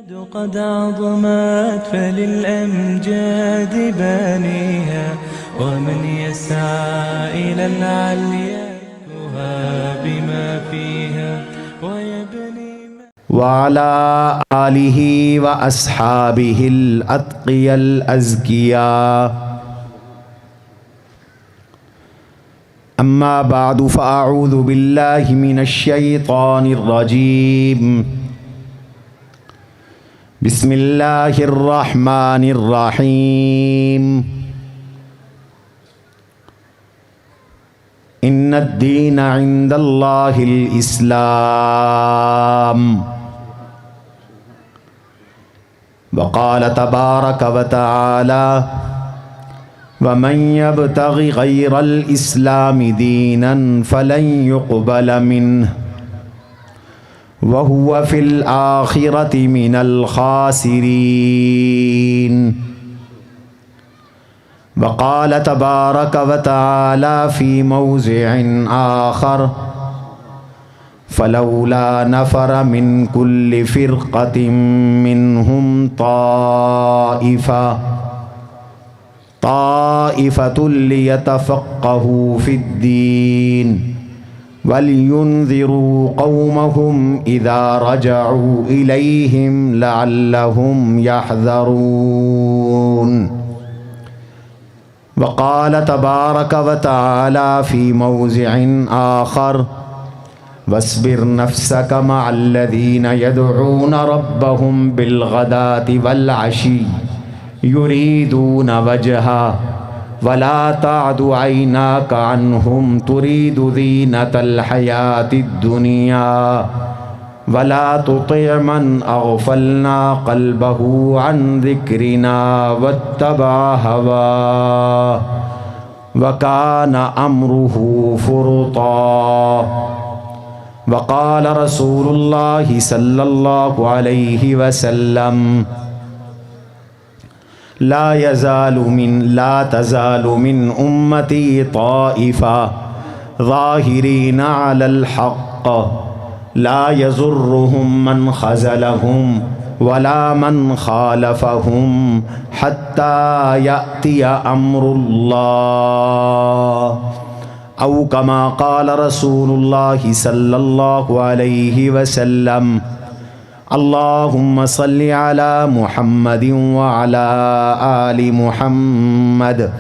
قد عظمت فللأمجاد بانيها، ومن يسعى إلى العليا بما فيها ويبني وعلى آلہ وأصحابہ الأتقیاء الأزکیاء. اما بعد فأعوذ باللہ من الشیطان الرجیم. بسم اللہ الرحمن الرحیم. ان الدین عند اللہ الاسلام. وقال تبارک وتعالی ومن يبتغ غير الإسلام دينا فلن يقبل منه وهو في الآخرة من الخاسرين. وقال تبارك وتعالى في موضع آخر فلولا نفر من كل فرقة منهم طائفة ليتفقهوا في الدين ولينذروا قومهم إذا رجعوا إليهم لعلهم يحذرون. وقال تبارك وتعالى في موضع آخر واصبر نفسك مع الذين يدعون ربهم بالغداة والعشي يريدون وجهه ولا تعد عيناك عنهم تريد زينة الحياة الدنيا ولا تطع من أغفلنا قلبه عن ذكرنا واتبع هواه وكان أمره فرطا. وقال رسول الله صلى الله عليه وسلم لا تزال من أمتي طائفة ظاهرين على الحق لا يضرهم من خذلهم ولا من خالفهم حتى يأتي أمر الله أو كما قال رسول الله صلى الله عليه وسلم. اللهم صل على محمد وعلى آل محمد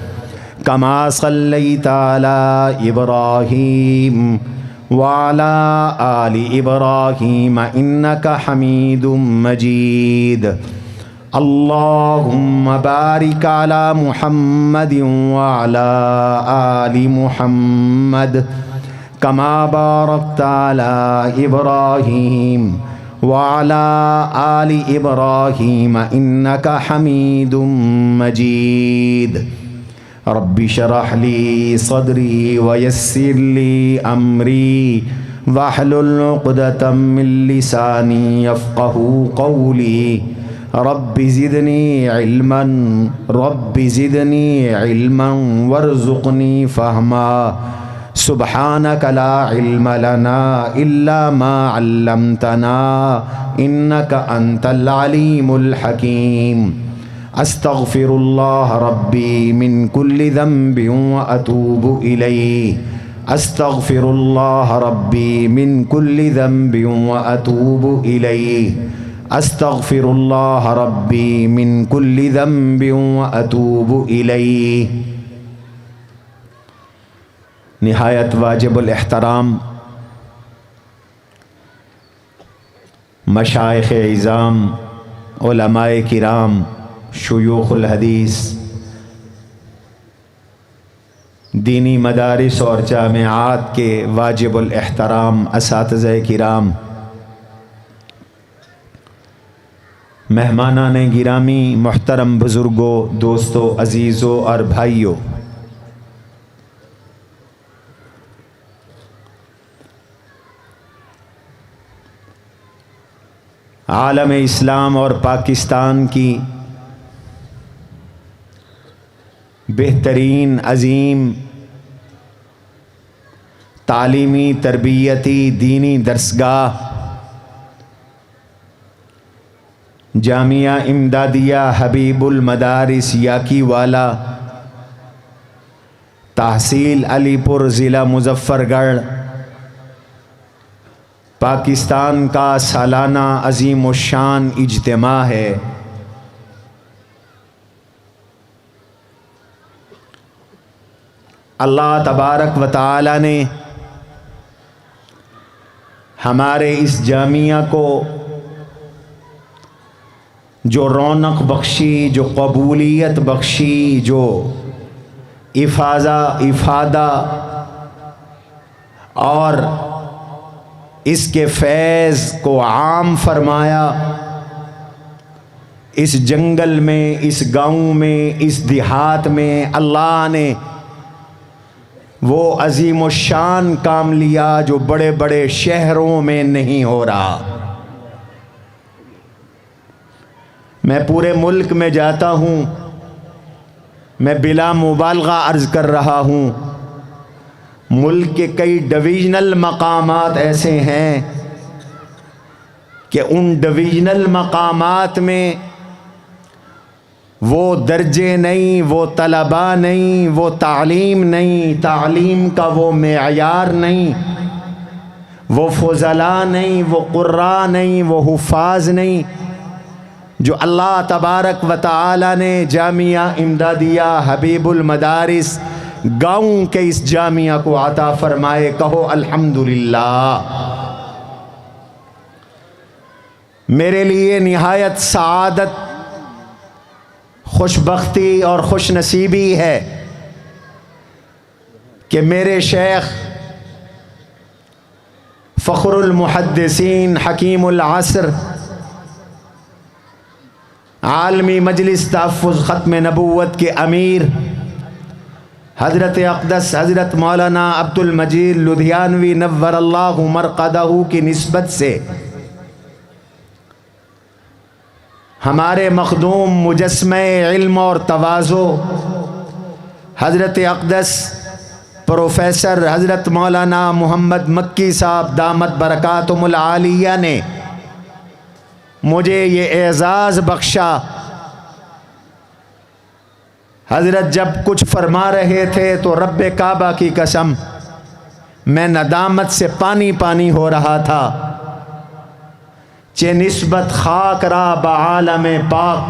كما صليت على إبراهيم وعلى آل إبراهيم إنك حميد مجيد. اللهم بارك على محمد وعلى آل محمد كما باركت على إبراهيم وعلى آل إبراهيم إنك حميد مجيد. رب اشرح لي صدري ويسر لي أمري واحلل عقدة من لساني يفقهوا قولي. رب زدني علما وارزقني فهما. سبحانك لا علم لنا إلا ما علمتنا إنك أنت العليم الحكيم. أستغفر الله ربي من كل ذنب وأتوب إليه. أستغفر الله ربي من كل ذنب وأتوب إليه. أستغفر الله ربي من كل ذنب وأتوب إليه. نہایت واجب الاحترام مشائخ اعظام، علماء کرام، شیوخ الحدیث، دینی مدارس اور جامعات کے واجب الاحترام اساتذہ کرام، مہمانان گرامی، محترم بزرگوں، دوستوں، عزیزوں اور بھائیوں، عالم اسلام اور پاکستان کی بہترین عظیم تعلیمی تربیتی دینی درسگاہ جامعہ امدادیہ حبیب المدارس یاکی والا، تحصیل علی پور، ضلع مظفر گڑھ، پاکستان کا سالانہ عظیم الشان اجتماع ہے۔ اللہ تبارک و تعالی نے ہمارے اس جامعہ کو جو رونق بخشی، جو قبولیت بخشی، جو افادہ اور اس کے فیض کو عام فرمایا، اس جنگل میں، اس گاؤں میں، اس دیہات میں اللہ نے وہ عظیم الشان کام لیا جو بڑے بڑے شہروں میں نہیں ہو رہا۔ میں پورے ملک میں جاتا ہوں، میں بلا مبالغہ عرض کر رہا ہوں، ملک کے کئی ڈویژنل مقامات ایسے ہیں کہ ان ڈویژنل مقامات میں وہ درجے نہیں، وہ طلباء نہیں، وہ تعلیم نہیں، تعلیم کا وہ معیار نہیں، وہ فضلاء نہیں، وہ قراء نہیں، وہ حفاظ نہیں، جو اللہ تبارک و تعالی نے جامعہ امدادیہ حبیب المدارس گاؤں کے اس جامعہ کو عطا فرمائے۔ کہو الحمدللہ۔ میرے لیے نہایت سعادت، خوشبختی اور خوش نصیبی ہے کہ میرے شیخ فخر المحدثین، حکیم العصر، عالمی مجلس تحفظ ختم نبوت کے امیر حضرت اقدس حضرت مولانا عبد المجید لدھیانوی نور اللہ مرقدہ کی نسبت سے ہمارے مخدوم مجسمہ علم اور تواضع حضرت اقدس پروفیسر حضرت مولانا محمد مکی صاحب دامت برکاتہم العالیہ نے مجھے یہ اعزاز بخشا۔ حضرت جب کچھ فرما رہے تھے تو رب کعبہ کی قسم میں ندامت سے پانی پانی ہو رہا تھا، چہ نسبت خاک را بعالم پاک،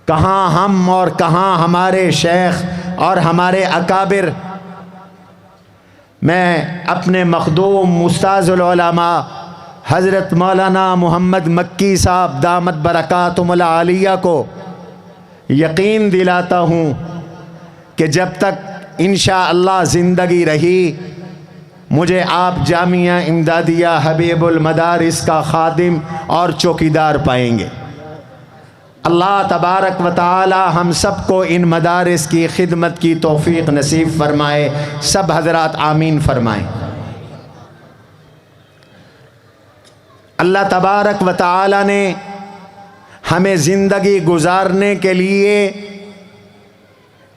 کہاں ہم اور کہاں ہمارے شیخ اور ہمارے اکابر۔ میں اپنے مخدوم استاذ العلماء حضرت مولانا محمد مکی صاحب دامت برکاتہم العالیہ کو یقین دلاتا ہوں کہ جب تک انشاءاللہ زندگی رہی مجھے آپ جامعہ امدادیہ حبیب المدارس کا خادم اور چوکیدار پائیں گے۔ اللہ تبارک و تعالی ہم سب کو ان مدارس کی خدمت کی توفیق نصیب فرمائے۔ سب حضرات آمین فرمائیں۔ اللہ تبارک و تعالی نے ہمیں زندگی گزارنے کے لیے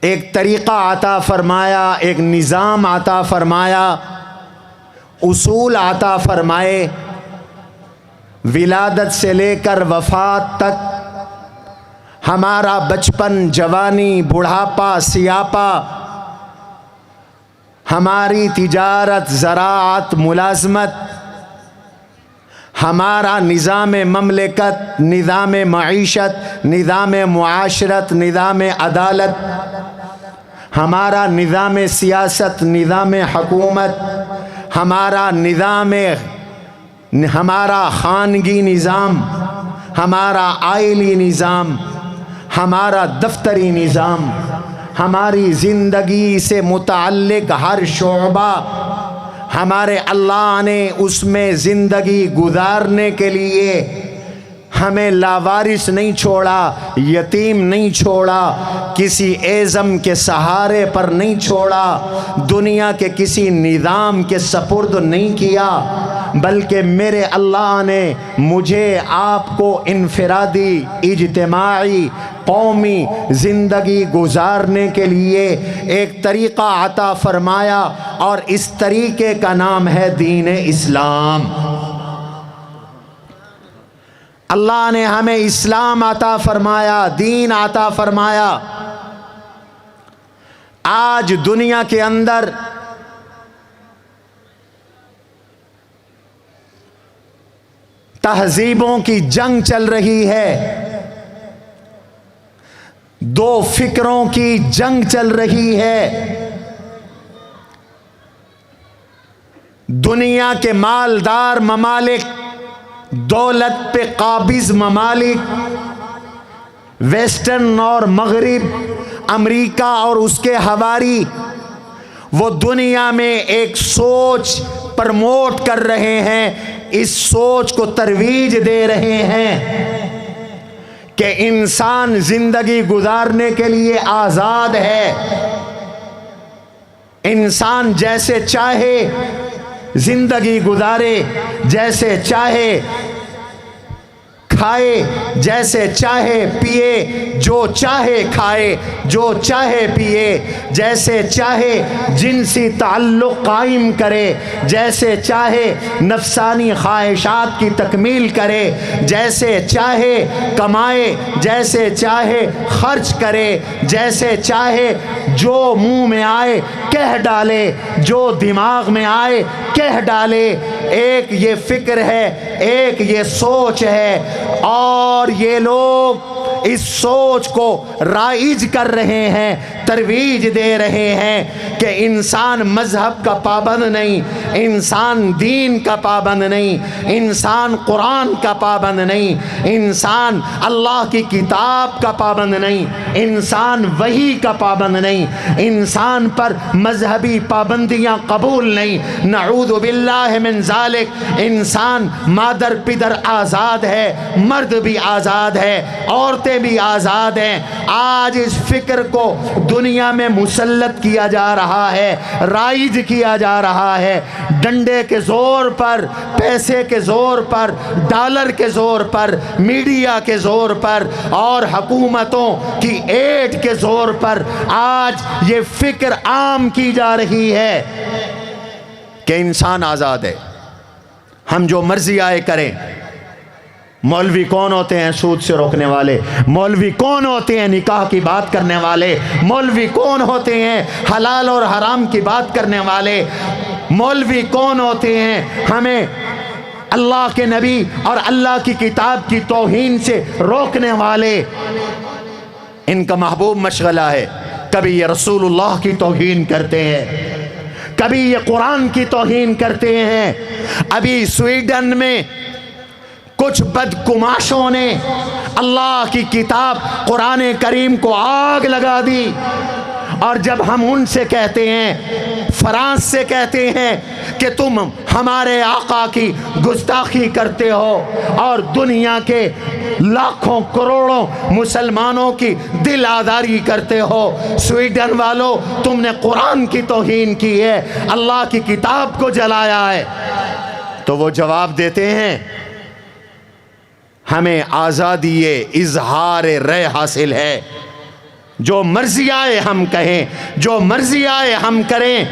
ایک طریقہ عطا فرمایا، ایک نظام عطا فرمایا، اصول عطا فرمائے۔ ولادت سے لے کر وفات تک ہمارا بچپن، جوانی، بڑھاپا، سیاپا، ہماری تجارت، زراعت، ملازمت، ہمارا نظام مملکت، نظام معیشت، نظام معاشرت، نظام عدالت، ہمارا نظام سیاست، نظام حکومت، ہمارا نظام، ہمارا خانگی نظام، ہمارا آئلی نظام، ہمارا دفتری نظام، ہماری زندگی سے متعلق ہر شعبہ ہمارے اللہ نے اس میں زندگی گزارنے کے لیے ہمیں لاوارث نہیں چھوڑا، یتیم نہیں چھوڑا، کسی ایزم کے سہارے پر نہیں چھوڑا، دنیا کے کسی نظام کے سپرد نہیں کیا، بلکہ میرے اللہ نے مجھے آپ کو انفرادی، اجتماعی، قومی زندگی گزارنے کے لیے ایک طریقہ عطا فرمایا، اور اس طریقے کا نام ہے دین اسلام۔ اللہ نے ہمیں اسلام عطا فرمایا، دین عطا فرمایا۔ آج دنیا کے اندر تہذیبوں کی جنگ چل رہی ہے، دو فکروں کی جنگ چل رہی ہے۔ دنیا کے مالدار ممالک، دولت پہ قابض ممالک، ویسٹرن اور مغرب، امریکہ اور اس کے حواری، وہ دنیا میں ایک سوچ پرموٹ کر رہے ہیں، اس سوچ کو ترویج دے رہے ہیں کہ انسان زندگی گزارنے کے لیے آزاد ہے، انسان جیسے چاہے زندگی گزارے، جیسے چاہے کھائے، جیسے چاہے پیے، جو چاہے کھائے، جو چاہے پیے، جیسے چاہے جنسی تعلق قائم کرے، جیسے چاہے نفسانی خواہشات کی تکمیل کرے، جیسے چاہے کمائے، جیسے چاہے خرچ کرے، جیسے چاہے جو منہ میں آئے کہہ ڈالے، جو دماغ میں آئے کہہ ڈالے۔ ایک یہ فکر ہے، ایک یہ سوچ ہے، اور یہ لوگ اس سوچ کو رائج کر رہے ہیں، ترویج دے رہے ہیں کہ انسان مذہب کا پابند نہیں، انسان دین کا پابند نہیں، انسان قرآن کا پابند نہیں، انسان اللہ کی کتاب کا پابند نہیں، انسان وحی کا پابند نہیں، انسان پر مذہبی پابندیاں قبول نہیں۔ نعوذ باللہ من ذالک۔ انسان مادر پدر آزاد ہے، مرد بھی آزاد ہے، عورتیں بھی آزاد ہیں۔ آج اس فکر کو دنیا میں مسلط کیا جا رہا ہے، رائج کیا جا رہا ہے، ڈنڈے کے زور پر، پیسے کے زور پر، ڈالر کے زور پر، میڈیا کے زور پر اور حکومتوں کی ایڈ کے زور پر آج یہ فکر عام کی جا رہی ہے کہ انسان آزاد ہے، ہم جو مرضی آئے کریں۔ مولوی کون ہوتے ہیں سود سے روکنے والے؟ مولوی کون ہوتے ہیں نکاح کی بات کرنے والے؟ مولوی کون ہوتے ہیں حلال اور حرام کی بات کرنے والے؟ مولوی کون ہوتے ہیں ہمیں اللہ کے نبی اور اللہ کی کتاب کی توہین سے روکنے والے؟ ان کا محبوب مشغلہ ہے، کبھی یہ رسول اللہ کی توہین کرتے ہیں، کبھی یہ قرآن کی توہین کرتے ہیں۔ ابھی سویڈن میں کچھ بدگماشوں نے اللہ کی کتاب قرآن کریم کو آگ لگا دی، اور جب ہم ان سے کہتے ہیں، فرانس سے کہتے ہیں کہ تم ہمارے آقا کی گستاخی کرتے ہو اور دنیا کے لاکھوں کروڑوں مسلمانوں کی دل آزاری کرتے ہو، سویڈن والوں تم نے قرآن کی توہین کی ہے، اللہ کی کتاب کو جلایا ہے، تو وہ جواب دیتے ہیں ہمیں آزادی اظہار رائے حاصل ہے، جو مرضی آئے ہم کہیں، جو مرضی آئے ہم کریں۔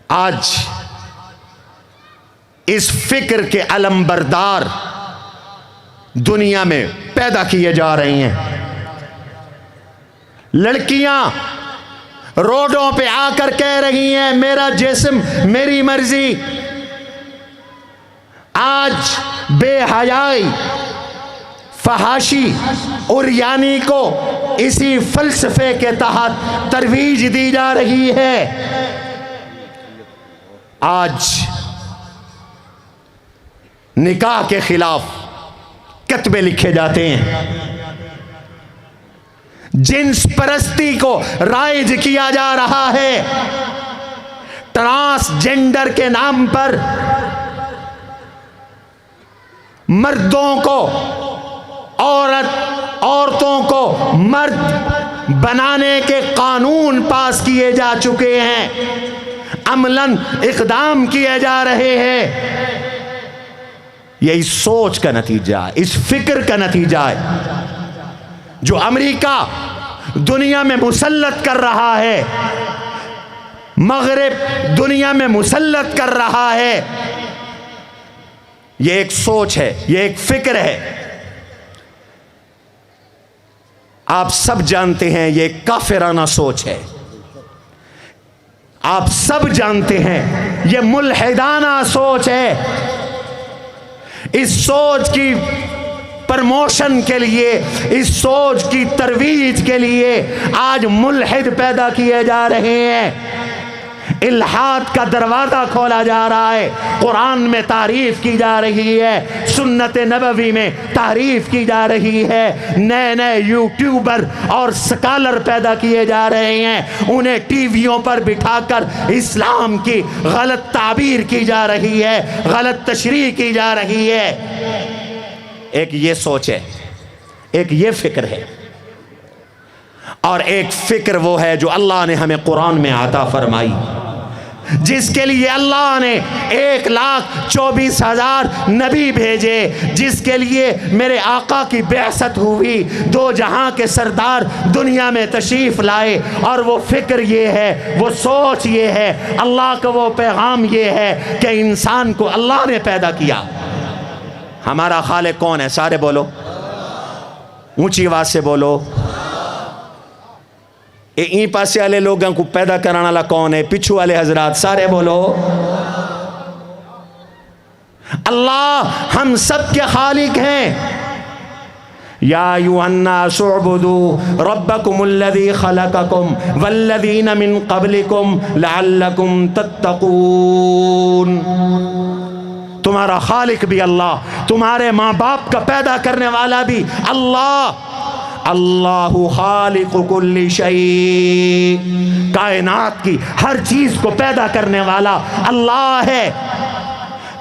آج اس فکر کے علم بردار دنیا میں پیدا کیے جا رہے ہیں۔ لڑکیاں روڈوں پہ آ کر کہہ رہی ہیں میرا جسم میری مرضی۔ آج بے حیائی، فحاشی، عریانی کو اسی فلسفے کے تحت ترویج دی جا رہی ہے۔ آج نکاح کے خلاف کتبے لکھے جاتے ہیں، جنس پرستی کو رائج کیا جا رہا ہے، ٹرانس جینڈر کے نام پر مردوں کو عورتوں کو مرد بنانے کے قانون پاس کیے جا چکے ہیں، عملاً اقدام کیے جا رہے ہیں۔ یہ اس سوچ کا نتیجہ ہے، اس فکر کا نتیجہ ہے جو امریکہ دنیا میں مسلط کر رہا ہے، مغرب دنیا میں مسلط کر رہا ہے۔ یہ ایک سوچ ہے، یہ ایک فکر ہے. آپ سب جانتے ہیں یہ ایک کافرانہ سوچ ہے. آپ سب جانتے ہیں یہ ملحدانہ سوچ ہے. اس سوچ کی پرموشن کے لیے، اس سوچ کی ترویج کے لیے آج ملحد پیدا کیے جا رہے ہیں. الحاد کا دروازہ کھولا جا رہا ہے. قرآن میں تعریف کی جا رہی ہے، سنت نبوی میں تعریف کی جا رہی ہے. نئے نئے یوٹیوبر اور سکالر پیدا کیے جا رہے ہیں. انہیں ٹی ویوں پر بٹھا کر اسلام کی غلط تعبیر کی جا رہی ہے، غلط تشریح کی جا رہی ہے. ایک یہ سوچ ہے، ایک یہ فکر ہے، اور ایک فکر وہ ہے جو اللہ نے ہمیں قرآن میں عطا فرمائی، جس کے لیے اللہ نے 1,24,000 نبی بھیجے، جس کے لیے میرے آقا کی بعثت ہوئی، دو جہاں کے سردار دنیا میں تشریف لائے. اور وہ فکر یہ ہے، وہ سوچ یہ ہے، اللہ کا وہ پیغام یہ ہے کہ انسان کو اللہ نے پیدا کیا. ہمارا خالق کون ہے؟ سارے بولو، اونچی آواز سے بولو. این پاسے والے لوگوں کو پیدا کرانا والا کون ہے؟ پچھو والے حضرات سارے بولو. اللہ ہم سب کے خالق ہیں. یا ایھا الناس اعبدوا ربکم الذی خلقکم والذین من قبلکم لعلکم تتقون. تمہارا خالق بھی اللہ، تمہارے ماں باپ کا پیدا کرنے والا بھی اللہ. اللہ خالق کل شیء، کائنات کی ہر چیز کو پیدا کرنے والا اللہ ہے.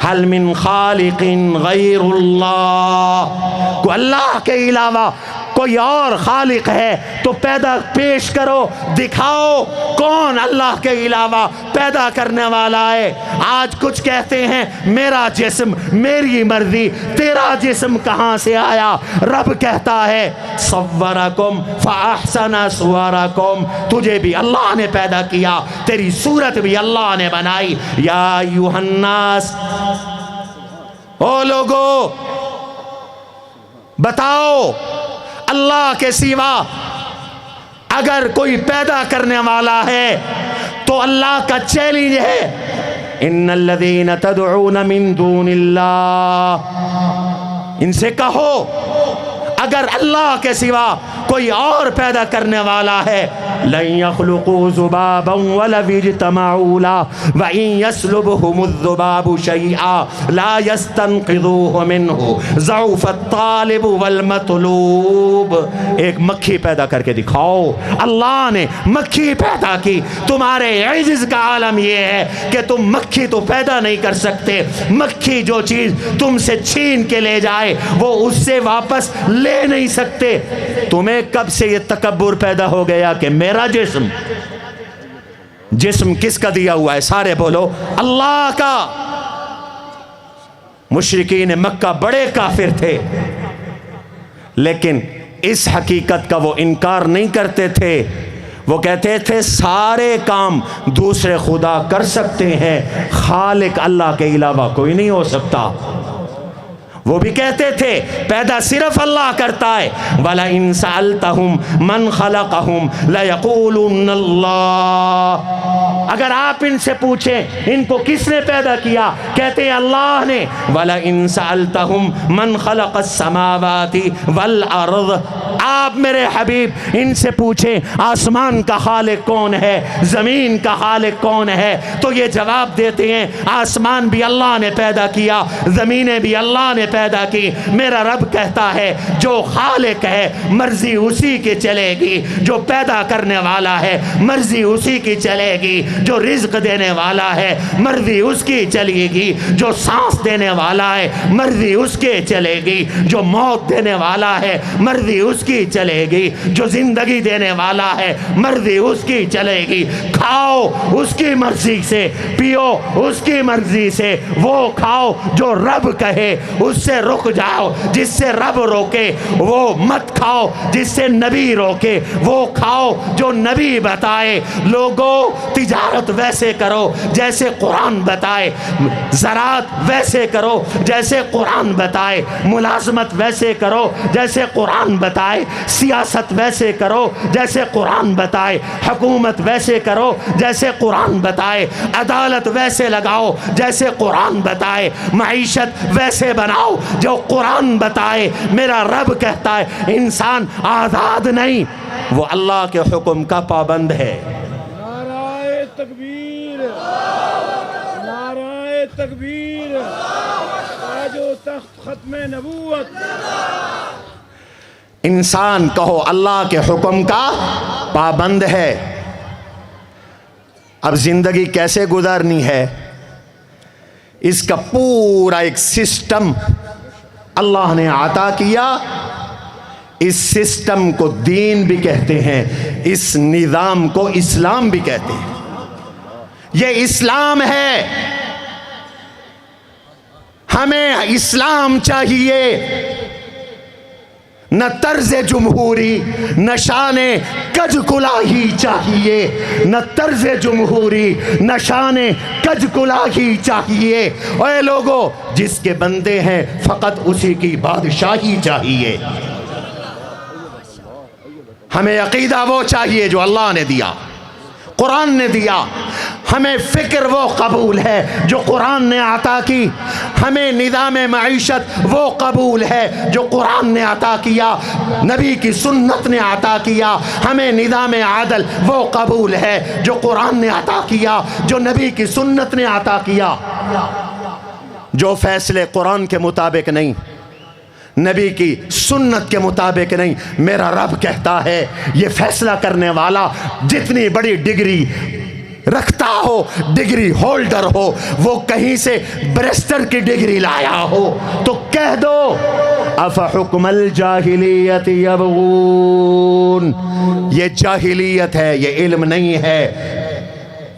حل من خالق غیر اللہ، کو اللہ کے علاوہ کوئی اور خالق ہے تو پیدا پیش کرو، دکھاؤ کون اللہ کے علاوہ پیدا کرنے والا ہے. آج کچھ کہتے ہیں میرا جسم، میری مرضی. تیرا جسم کہاں سے آیا؟ رب کہتا ہے صورکم فاحسن صورکم، تجھے بھی اللہ نے پیدا کیا، تیری صورت بھی اللہ نے بنائی. یا ایھا الناس، او لوگو بتاؤ اللہ کے سوا اگر کوئی پیدا کرنے والا ہے تو اللہ کا چیلنج ہے، ان الذین تدعون من دون اللہ، ان سے کہو اگر اللہ کے سوا کوئی اور پیدا کرنے والا ہے، لن يخلقوا ذبابا ولو اجتمعوا له وان يسلبهم الذباب شيئا لا يستنقذوه منه ضعف الطالب والمطلوب. ایک مکھی پیدا کر کے دکھاؤ. اللہ نے مکھی پیدا کی. تمہارے عجز کا عالم یہ ہے کہ تم مکھی تو پیدا نہیں کر سکتے. مکھی جو چیز تم سے چھین کے لے جائے وہ اس سے واپس لے نہیں سکتے. تمہیں کب سے یہ تکبر پیدا ہو گیا کہ میرا جسم کس کا دیا ہوا ہے؟ سارے بولو اللہ کا. مشرکین مکہ بڑے کافر تھے، لیکن اس حقیقت کا وہ انکار نہیں کرتے تھے. وہ کہتے تھے سارے کام دوسرے خدا کر سکتے ہیں، خالق اللہ کے علاوہ کوئی نہیں ہو سکتا. وہ بھی کہتے تھے پیدا صرف اللہ کرتا ہے. وَلَئِن سَأَلْتَهُمْ مَنْ خَلَقَهُمْ لَيَقُولُنَّ اللَّهُ، اگر آپ ان سے پوچھیں ان کو کس نے پیدا کیا، کہتے ہیں اللہ نے. وَلَئِن سَأَلْتَهُمْ مَنْ خَلَقَ السَّمَاوَاتِ وَالْأَرْضِ، آپ میرے حبیب ان سے پوچھیں آسمان کا خالق کون ہے، زمین کا خالق کون ہے، تو یہ جواب دیتے ہیں آسمان بھی اللہ نے پیدا کیا، زمینیں بھی اللہ نے پیدا کی. میرا رب کہتا ہے جو خالق ہے مرضی اسی کی چلے گی، جو پیدا کرنے والا ہے مرضی اسی کی چلے گی، جو رزق دینے والا ہے مرضی اس کی چلے گی، جو سانس دینے والا ہے مرضی اس کی چلے گی، جو موت دینے والا ہے مرضی اس کی چلے گی، جو زندگی دینے والا ہے مرضی اس کی چلے گی. کھاؤ اس کی مرضی سے، پیو اس کی مرضی سے. وہ کھاؤ جو رب کہے، اس سے رک جاؤ. جس سے رب روکے وہ مت کھاؤ، جس سے نبی روکے وہ کھاؤ جو نبی بتائے. لوگوں تجارت تجارت ویسے کرو جیسے قرآن بتائے، زراعت ویسے کرو جیسے قرآن بتائے، ملازمت ویسے کرو جیسے قرآن بتائے، سیاست ویسے کرو جیسے قرآن بتائے، حکومت ویسے کرو جیسے قرآن بتائے، عدالت ویسے لگاؤ جیسے قرآن بتائے، معیشت ویسے بناؤ جو قرآن بتائے۔ میرا رب کہتا ہے انسان آزاد نہیں، وہ اللہ کے حکم کا پابند ہے۔ نعرہ تکبیر، نعرہ تکبیر، تاج و تخت ختم نبوت۔ انسان کہو اللہ کے حکم کا پابند ہے۔ اب زندگی کیسے گزارنی ہے، اس کا پورا ایک سسٹم اللہ نے عطا کیا۔ اس سسٹم کو دین بھی کہتے ہیں، اس نظام کو اسلام بھی کہتے ہیں۔ یہ اسلام ہے، ہمیں اسلام چاہیے، نہ طرز جمہوری، نہ شان کج کلاہی چاہیے، نہ طرز جمہوری، نہ شان کج کلاہی چاہیے۔ اے لوگو، جس کے بندے ہیں فقط اسی کی بادشاہی چاہیے۔ ہمیں عقیدہ وہ چاہیے جو اللہ نے دیا، قرآن نے دیا۔ ہمیں فکر وہ قبول ہے جو قرآن نے عطا کی۔ ہمیں نظام معیشت وہ قبول ہے جو قرآن نے عطا کیا، نبی کی سنت نے عطا کیا۔ ہمیں نظام عدل وہ قبول ہے جو قرآن نے عطا کیا، جو نبی کی سنت نے عطا کیا۔ جو فیصلے قرآن کے مطابق نہیں، نبی کی سنت کے مطابق نہیں، میرا رب کہتا ہے یہ فیصلہ کرنے والا جتنی بڑی ڈگری رکھتا ہو، ڈگری ہولڈر ہو، وہ کہیں سے بیرسٹر کی ڈگری لایا ہو تو کہہ دو افحکم الجاہلیت یبغون۔ یہ جاہلیت ہے، یہ علم نہیں ہے۔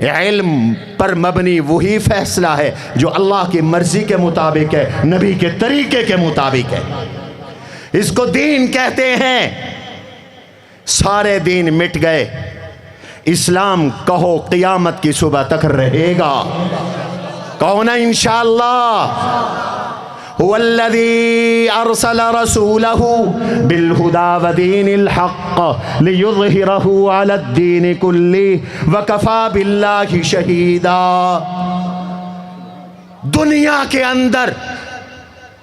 علم پر مبنی وہی فیصلہ ہے جو اللہ کی مرضی کے مطابق ہے، نبی کے طریقے کے مطابق ہے۔ اس کو دین کہتے ہیں۔ سارے دین مٹ گئے، اسلام کہو قیامت کی صبح تک رہے گا۔ کہو نا انشاءاللہ۔ هو الذي أرسل رسوله بالهدى ودين الحق ليظهره على الدين كله وكفى بالله شهيدا۔ دنیا کے اندر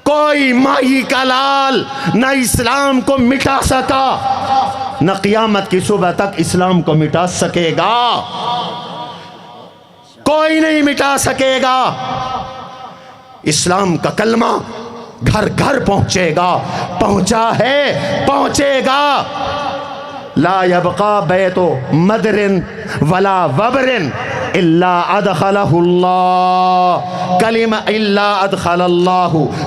کوئی ماہی کا لال نہ اسلام کو مٹا سکا، نہ قیامت کی صبح تک اسلام کو مٹا سکے گا۔ کوئی نہیں مٹا سکے گا۔ اسلام کا کلمہ گھر گھر پہنچے گا، پہنچا ہے، پہنچے گا۔ لا يبقى بیت مدر ولا وبر الا ادخلہ اللہ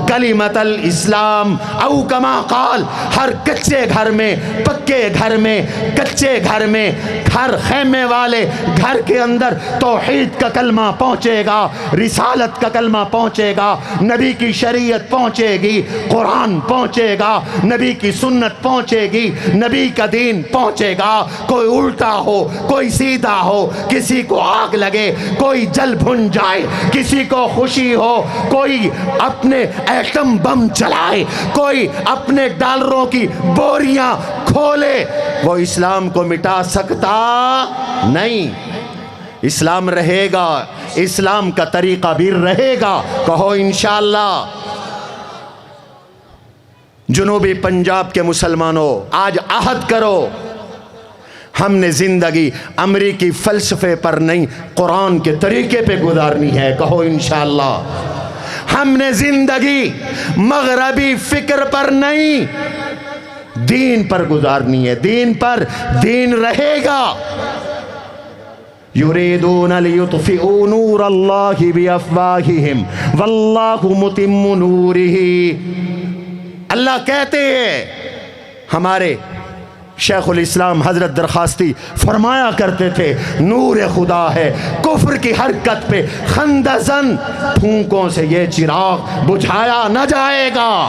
کلمۃ الاسلام او کما قال۔ ہر کچے گھر میں، پکے گھر میں، کچے گھر میں، ہر خیمے والے گھر کے اندر توحید کا کلمہ پہنچے گا، رسالت کا کلمہ پہنچے گا، نبی کی شریعت پہنچے گی، قرآن پہنچے گا، نبی کی سنت پہنچے گی، نبی کا دین پہنچے گا۔ کوئی الٹا ہو، کوئی سیدھا ہو، کسی کو آگ لگے، کوئی جل بھن جائے، کسی کو خوشی ہو، کوئی اپنے ایٹم بم چلائے، کوئی اپنے ڈالروں کی بوریاں کھولے، وہ اسلام کو مٹا سکتا نہیں۔ اسلام رہے گا، اسلام کا طریقہ بھی رہے گا۔ کہو انشاءاللہ۔ جنوبی پنجاب کے مسلمانوں، آج عہد کرو، ہم نے زندگی امریکی فلسفے پر نہیں، قرآن کے طریقے پہ گزارنی ہے۔ کہو انشاءاللہ۔ ہم نے زندگی مغربی فکر پر نہیں، دین پر گزارنی ہے۔ دین پر، دین رہے گا۔ یریدون لیطفئوا نور اللہ بافواہہم واللہ متم نورہ۔ اللہ کہتے ہیں، ہمارے شیخ الاسلام حضرت درخواستی فرمایا کرتے تھے، نور خدا ہے، کفر کی حرکت پہ خندزن پھونکوں سے یہ چراغ بجھایا نہ جائے گا۔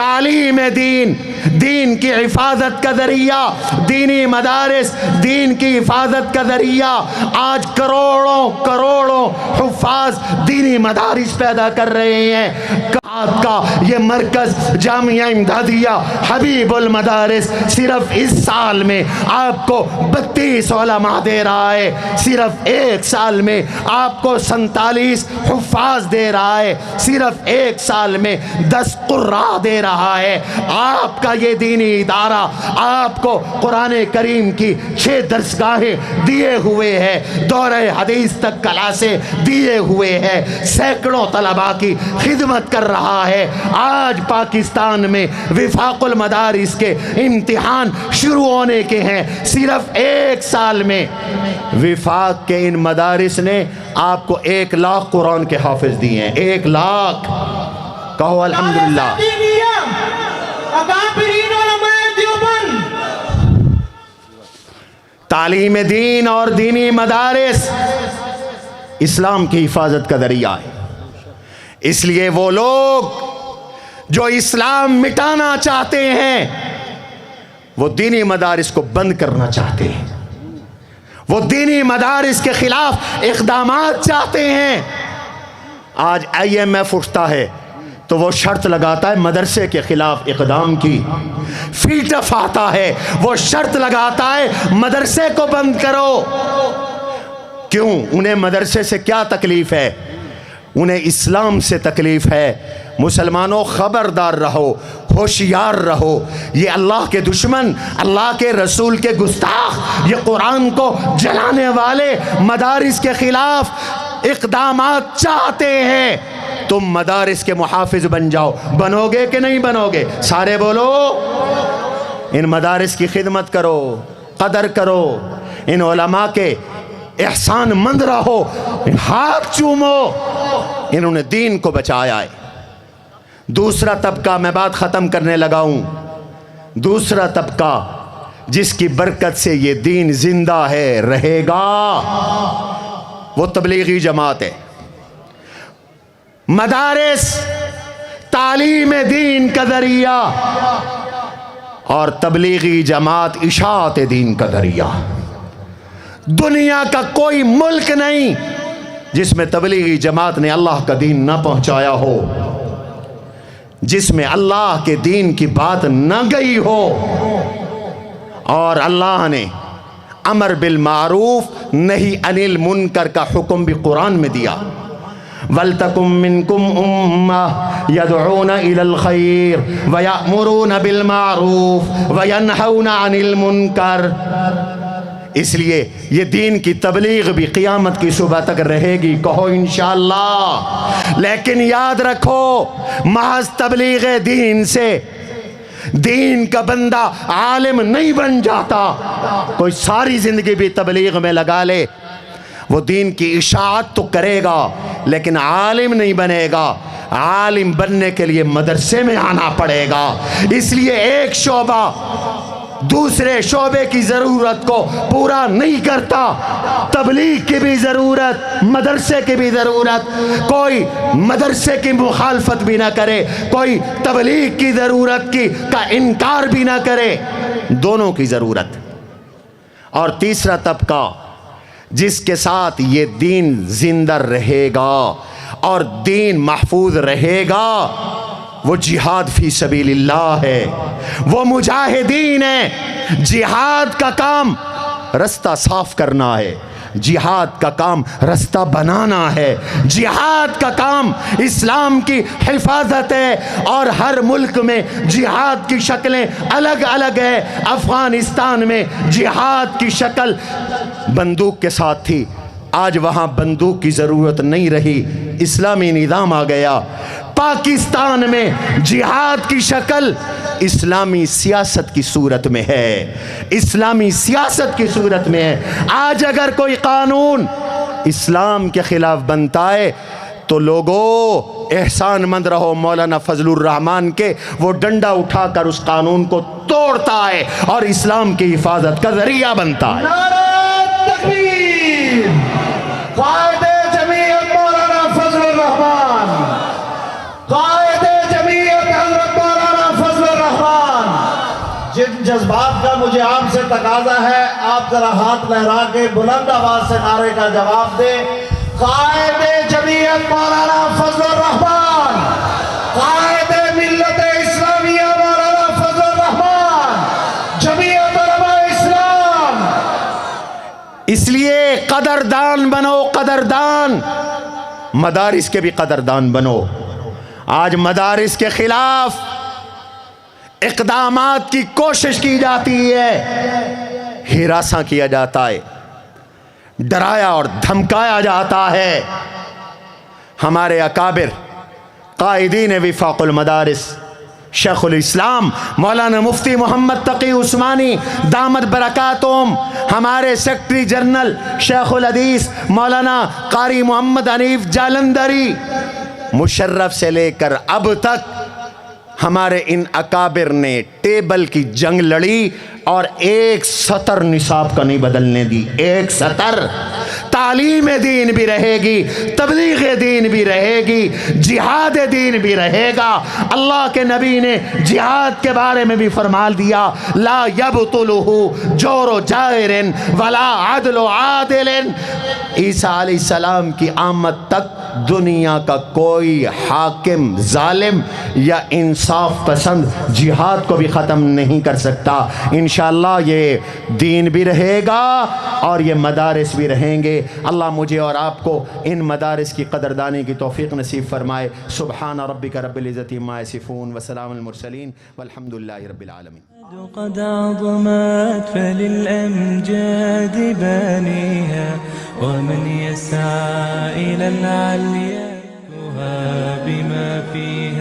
تعلیم دین، دین کی حفاظت کا ذریعہ، دینی مدارس دین کی حفاظت کا ذریعہ۔ آج کروڑوں کروڑوں حفاظ دینی مدارس پیدا کر رہے ہیں۔ کا یہ مرکز جامعہ امدادیہ حبیب المدارس صرف اس سال میں آپ کو 32 علماء دے رہا ہے، صرف ایک سال میں آپ کو 47 حفاظ دے رہا ہے، صرف ایک سال میں 10 قراء دے رہا ہے۔ آپ کا یہ دینی ادارہ آپ کو قرآن کریم کی 6 درسگاہیں دیے ہوئے ہے، دورہ حدیث تک کلاسیں دیے ہوئے ہے، سینکڑوں طلباء کی خدمت کر رہا ہے۔ آج پاکستان میں وفاق المدارس کے امتحان شروع ہونے کے ہیں، صرف ایک سال میں وفاق کے ان مدارس نے آپ کو 1 لاکھ قرآن کے حافظ دیے ہیں۔ 1 لاکھ، کہو الحمدللہ۔ تعلیم دین اور دینی مدارس اسلام کی حفاظت کا ذریعہ ہے۔ اس لیے وہ لوگ جو اسلام مٹانا چاہتے ہیں وہ دینی مدارس کو بند کرنا چاہتے ہیں، وہ دینی مدارس کے خلاف اقدامات چاہتے ہیں۔ آج IMF اٹھتا ہے تو وہ شرط لگاتا ہے مدرسے کے خلاف اقدام کی، FATF آتا ہے وہ شرط لگاتا ہے مدرسے کو بند کرو۔ کیوں؟ انہیں مدرسے سے کیا تکلیف ہے؟ انہیں اسلام سے تکلیف ہے۔ مسلمانوں خبردار رہو، ہوشیار رہو، یہ اللہ کے دشمن، اللہ کے رسول کے گستاخ، یہ قرآن کو جلانے والے مدارس کے خلاف اقدامات چاہتے ہیں۔ تم مدارس کے محافظ بن جاؤ، بنو گے کہ نہیں بنو گے؟ سارے بولو، ان مدارس کی خدمت کرو، قدر کرو، ان علماء کے احسان مند رہو، ہاتھ چومو، انہوں نے دین کو بچایا ہے۔ دوسرا طبقہ، میں بات ختم کرنے لگا ہوں، دوسرا طبقہ جس کی برکت سے یہ دین زندہ ہے، رہے گا، وہ تبلیغی جماعت ہے۔ مدارس تعلیم دین کا ذریعہ اور تبلیغی جماعت اشاعت دین کا ذریعہ۔ دنیا کا کوئی ملک نہیں جس میں تبلیغی جماعت نے اللہ کا دین نہ پہنچایا ہو، جس میں اللہ کے دین کی بات نہ گئی ہو۔ اور اللہ نے امر بالمعروف نہی عن المنکر کا حکم بھی قرآن میں دیا۔ وَلْتَكُمْ مِنْكُمْ أُمَّةٌ يَدْعُونَ إِلَى الْخَيْرِ وَيَأْمُرُونَ بِالْمَعْرُوفِ وَيَنْهَوْنَ عَنِ الْمُنْكَرِ۔ اس لیے یہ دین کی تبلیغ بھی قیامت کی صبح تک رہے گی، کہو انشاءاللہ۔ لیکن یاد رکھو، محض تبلیغ دین سے دین کا بندہ عالم نہیں بن جاتا۔ کوئی ساری زندگی بھی تبلیغ میں لگا لے، وہ دین کی اشاعت تو کرے گا لیکن عالم نہیں بنے گا۔ عالم بننے کے لیے مدرسے میں آنا پڑے گا۔ اس لیے ایک شعبہ دوسرے شعبے کی ضرورت کو پورا نہیں کرتا۔ تبلیغ کی بھی ضرورت، مدرسے کی بھی ضرورت، کوئی مدرسے کی مخالفت بھی نہ کرے، کوئی تبلیغ کی ضرورت کا انکار بھی نہ کرے، دونوں کی ضرورت۔ اور تیسرا طبقہ جس کے ساتھ یہ دین زندہ رہے گا اور دین محفوظ رہے گا، وہ جہاد فی سبیل اللہ ہے، وہ مجاہدین ہیں۔ جہاد کا کام رستہ صاف کرنا ہے، جہاد کا کام رستہ بنانا ہے، جہاد کا کام اسلام کی حفاظت ہے۔ اور ہر ملک میں جہاد کی شکلیں الگ الگ ہیں۔ افغانستان میں جہاد کی شکل بندوق کے ساتھ تھی، آج وہاں بندوق کی ضرورت نہیں رہی، اسلامی نظام آ گیا۔ پاکستان میں جہاد کی شکل اسلامی سیاست کی صورت میں ہے، اسلامی سیاست کی صورت میں ہے۔ آج اگر کوئی قانون اسلام کے خلاف بنتا ہے تو لوگوں احسان مند رہو مولانا فضل الرحمان کے، وہ ڈنڈا اٹھا کر اس قانون کو توڑتا ہے اور اسلام کی حفاظت کا ذریعہ بنتا ہے۔ نعرہ تکبیر! قائد جمعیت مولانا فضل الرحمان، قائد جمعیت حضرت مولانا جذبات کا مجھے آپ سے تقاضا ہے، آپ ذرا ہاتھ لہرا کے بلند آواز سے نعرے کا جواب دیں۔ قائد جمعیت مولانا فضل الرحمان، قائد ملت اسلامیہ مولانا فضل الرحمان، جمعیت علماء اسلام۔ اس لیے قدردان بنو، قدردان، مدارس کے بھی قدردان بنو۔ آج مدارس کے خلاف اقدامات کی کوشش کی جاتی ہے، ہراساں کیا جاتا ہے، ڈرایا اور دھمکایا جاتا ہے۔ ہمارے اکابر قائدین وفاق المدارس شیخ الاسلام مولانا مفتی محمد تقی عثمانی دامت برکاتہم، ہمارے سیکرٹری جنرل شیخ الحدیث مولانا قاری محمد حنیف جالندری، مشرف سے لے کر اب تک ہمارے ان اکابر نے ٹیبل کی جنگ لڑی اور ایک سطر نصاب کا نہیں بدلنے دی، ایک سطر۔ تعلیم دین بھی رہے گی، تبلیغ دین بھی رہے گی، جہاد دین بھی رہے گا۔ اللہ کے نبی نے جہاد کے بارے میں بھی فرما دیا، لا یبطلہ جور جائر ولا عدل عادل۔ عیسیٰ علیہ السلام کی آمد تک دنیا کا کوئی حاکم ظالم یا انصاف پسند جہاد کو بھی ختم نہیں کر سکتا۔ انشاءاللہ یہ دین بھی رہے گا اور یہ مدارس بھی رہیں گے۔ اللہ مجھے اور آپ کو ان مدارس کی قدردانی کی توفیق نصیب فرمائے۔ سبحان ربک رب العزت عما یصفون وسلام المرسلین والحمد للہ رب العالمین۔ قد عظمت فللأمجاد بانيها ومن يسعى إلى العليا بما فيها